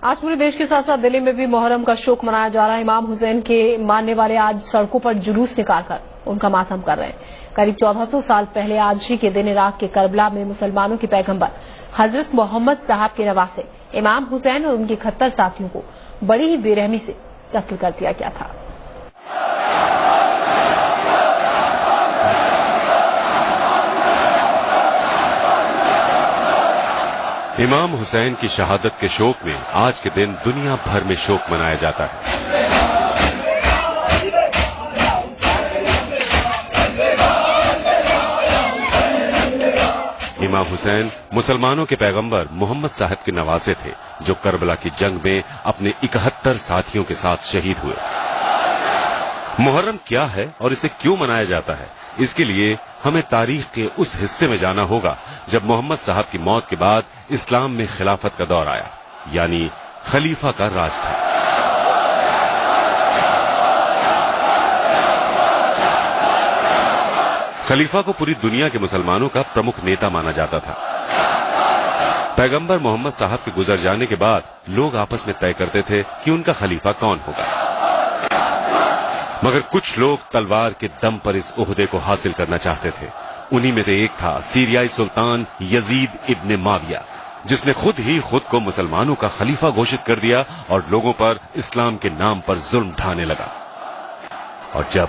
آج پورے دیش کے ساتھ ساتھ دلی میں بھی محرم کا شوق منایا جا رہا ہے۔ امام حسین کے ماننے والے آج سڑکوں پر جلوس نکال کر ان کا ماتم کر رہے ہیں۔ قریب 1400 سال پہلے آج ہی کے دن عراق کے کربلا میں مسلمانوں کے پیغمبر حضرت محمد صاحب کے نواسے امام حسین اور ان کے 71 ساتھیوں کو بڑی ہی بے رحمی سے قتل کر دیا گیا تھا۔ امام حسین کی شہادت کے شوق میں آج کے دن دنیا بھر میں شوق منایا جاتا ہے۔ امام حسین مسلمانوں کے پیغمبر محمد صاحب کے نواسے تھے جو کربلا کی جنگ میں اپنے 71 ساتھیوں کے ساتھ شہید ہوئے۔ محرم کیا ہے اور اسے کیوں منایا جاتا ہے، اس کے لیے ہمیں تاریخ کے اس حصے میں جانا ہوگا جب محمد صاحب کی موت کے بعد اسلام میں خلافت کا دور آیا، یعنی خلیفہ کا راج تھا۔ خلیفہ کو پوری دنیا کے مسلمانوں کا پرمکھ نیتا مانا جاتا تھا۔ پیغمبر محمد صاحب کے گزر جانے کے بعد لوگ آپس میں طے کرتے تھے کہ ان کا خلیفہ کون ہوگا، مگر کچھ لوگ تلوار کے دم پر اس عہدے کو حاصل کرنا چاہتے تھے۔ انہی میں سے ایک تھا سیریائی سلطان یزید ابن معاویہ، جس نے خود کو مسلمانوں کا خلیفہ گھوشت کر دیا اور لوگوں پر اسلام کے نام پر ظلم ڈھانے لگا۔ اور جب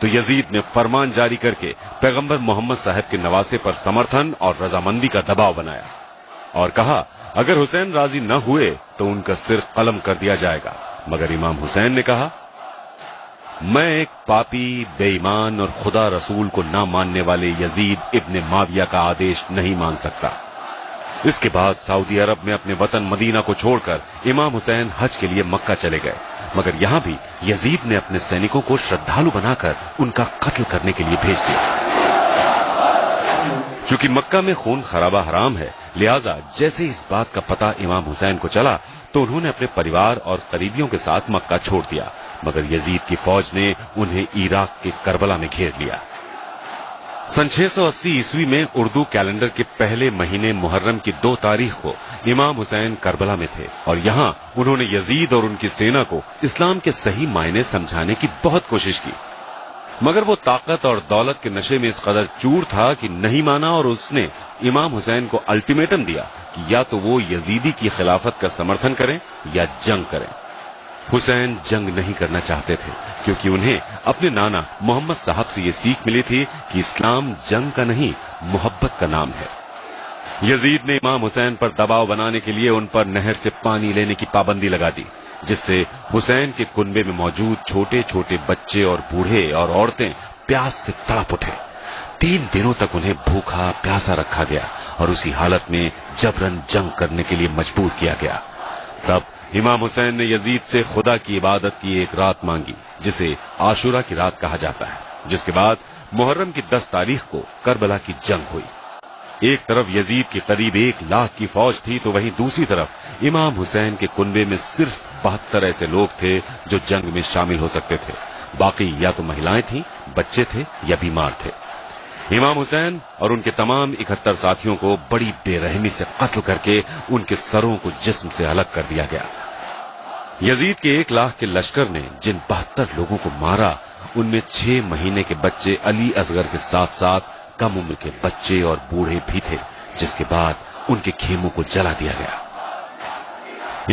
تو یزید نے فرمان جاری کر کے پیغمبر محمد صاحب کے نواسے پر سمرتھن اور رضامندی کا دباؤ بنایا اور کہا اگر حسین راضی نہ ہوئے تو ان کا سر قلم کر دیا جائے گا۔ مگر امام حسین نے کہا میں ایک پاپی، بے ایمان اور خدا رسول کو نہ ماننے والے یزید ابن معاویہ کا آدیش نہیں مان سکتا۔ اس کے بعد سعودی عرب میں اپنے وطن مدینہ کو چھوڑ کر امام حسین حج کے لیے مکہ چلے گئے، مگر یہاں بھی یزید نے اپنے سینکوں کو شردھالو بنا کر ان کا قتل کرنے کے لیے بھیج دیا۔ چونکہ مکہ میں خون خرابہ حرام ہے، لہذا جیسے اس بات کا پتہ امام حسین کو چلا تو انہوں نے اپنے پریوار اور قریبیوں کے ساتھ مکہ چھوڑ دیا، مگر یزید کی فوج نے انہیں عراق کے کربلا میں گھیر لیا۔ سن 680 عیسوی میں اردو کیلنڈر کے پہلے مہینے محرم کی 2 تاریخ کو امام حسین کربلا میں تھے اور یہاں انہوں نے یزید اور ان کی سینا کو اسلام کے صحیح معنی سمجھانے کی بہت کوشش کی، مگر وہ طاقت اور دولت کے نشے میں اس قدر چور تھا کہ نہیں مانا اور اس نے امام حسین کو الٹیمیٹم دیا کہ یا تو وہ یزیدی کی خلافت کا سمرتھن کریں یا جنگ کریں۔ حسین جنگ نہیں کرنا چاہتے تھے کیونکہ انہیں اپنے نانا محمد صاحب سے یہ سیکھ ملی تھی کہ اسلام جنگ کا نہیں محبت کا نام ہے۔ یزید نے امام حسین پر دباؤ بنانے کے لیے ان پر نہر سے پانی لینے کی پابندی لگا دی، جس سے حسین کے کنبے میں موجود چھوٹے چھوٹے بچے اور بوڑھے اور عورتیں پیاس سے تڑپ اٹھے۔ 3 دنوں تک انہیں بھوکا پیاسا رکھا گیا اور اسی حالت میں جبرن جنگ کرنے کے لیے مجبور کیا گیا۔ تب امام حسین نے یزید سے خدا کی عبادت کی ایک رات مانگی جسے عاشورہ کی رات کہا جاتا ہے، جس کے بعد محرم کی 10 تاریخ کو کربلا کی جنگ ہوئی۔ ایک طرف یزید کی قریب 1 لاکھ کی فوج تھی تو وہیں دوسری طرف امام حسین کے کنبے میں صرف 72 ایسے لوگ تھے جو جنگ میں شامل ہو سکتے تھے، باقی یا تو مہلائیں تھیں، بچے تھے یا بیمار تھے۔ امام حسین اور ان کے تمام 71 ساتھیوں کو بڑی بے رحمی سے قتل کر کے ان کے سروں کو جسم سے الگ کر دیا گیا۔ یزید کے 1 لاکھ کے لشکر نے جن 72 لوگوں کو مارا ان میں 6 مہینے کے بچے علی اصغر کے ساتھ ساتھ کم عمر کے بچے اور بوڑھے بھی تھے، جس کے بعد ان کے خیموں کو جلا دیا گیا۔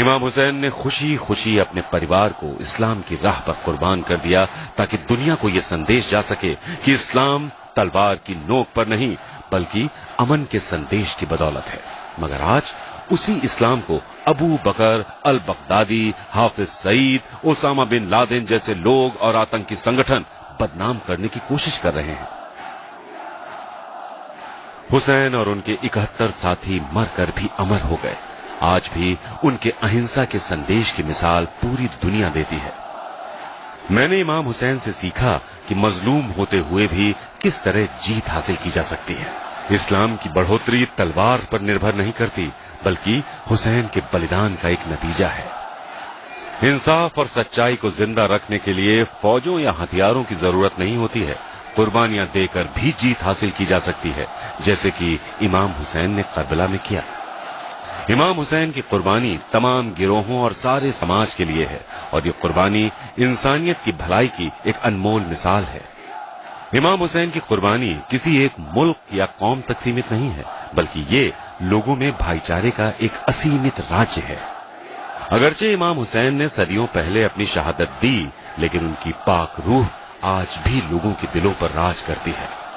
امام حسین نے خوشی خوشی اپنے پریوار کو اسلام کی راہ پر قربان کر دیا تاکہ دنیا کو یہ سندیش جا سکے کہ اسلام تلوار کی نوک پر نہیں بلکہ امن کے سندیش کی بدولت ہے۔ مگر آج اسی اسلام کو ابو بکر al Baghdadi, Hafiz Saeed, Usama bin Laden جیسے لوگ اور آتنکی سنگٹھن بدنام کرنے کی کوشش کر رہے ہیں۔ حسین اور ان کے 71 ساتھی مر کر بھی امر ہو گئے۔ آج بھی ان کے اہنسا کے سندیش کی مثال پوری دنیا دیتی ہے۔ میں نے امام حسین سے سیکھا کہ مظلوم ہوتے ہوئے بھی کس طرح جیت حاصل کی جا سکتی ہے۔ اسلام کی بڑھوتری تلوار پر نربھر نہیں کرتی بلکہ حسین کے بلیدان کا ایک نتیجہ ہے۔ انصاف اور سچائی کو زندہ رکھنے کے لیے فوجوں یا ہتھیاروں کی ضرورت نہیں ہوتی ہے، قربانیاں دے کر بھی جیت حاصل کی جا سکتی ہے، جیسے کہ امام حسین نے کربلا میں کیا۔ امام حسین کی قربانی تمام گروہوں اور سارے سماج کے لیے ہے اور یہ قربانی انسانیت کی بھلائی کی ایک انمول مثال ہے۔ امام حسین کی قربانی کسی ایک ملک یا قوم تک سیمت نہیں ہے، بلکہ یہ لوگوں میں بھائی چارے کا ایک اسیمت راج ہے۔ اگرچہ امام حسین نے صدیوں پہلے اپنی شہادت دی، لیکن ان کی پاک روح آج بھی لوگوں کے دلوں پر راج کرتی ہے۔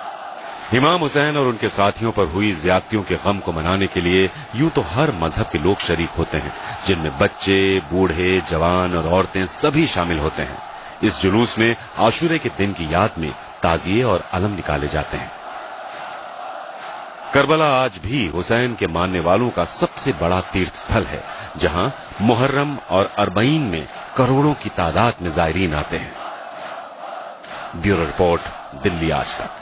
امام حسین اور ان کے ساتھیوں پر ہوئی زیادتیوں کے غم کو منانے کے لیے یوں تو ہر مذہب کے لوگ شریک ہوتے ہیں، جن میں بچے، بوڑھے، جوان اور عورتیں سبھی شامل ہوتے ہیں۔ اس جلوس میں عاشورے کے دن کی یاد میں تعزیے اور علم نکالے جاتے ہیں۔ کربلا آج بھی حسین کے ماننے والوں کا سب سے بڑا تیرتھ استھل ہے، جہاں محرم اور اربعین میں کروڑوں کی تعداد میں زائرین آتے ہیں۔ بیورو رپورٹ، دلی آج تک۔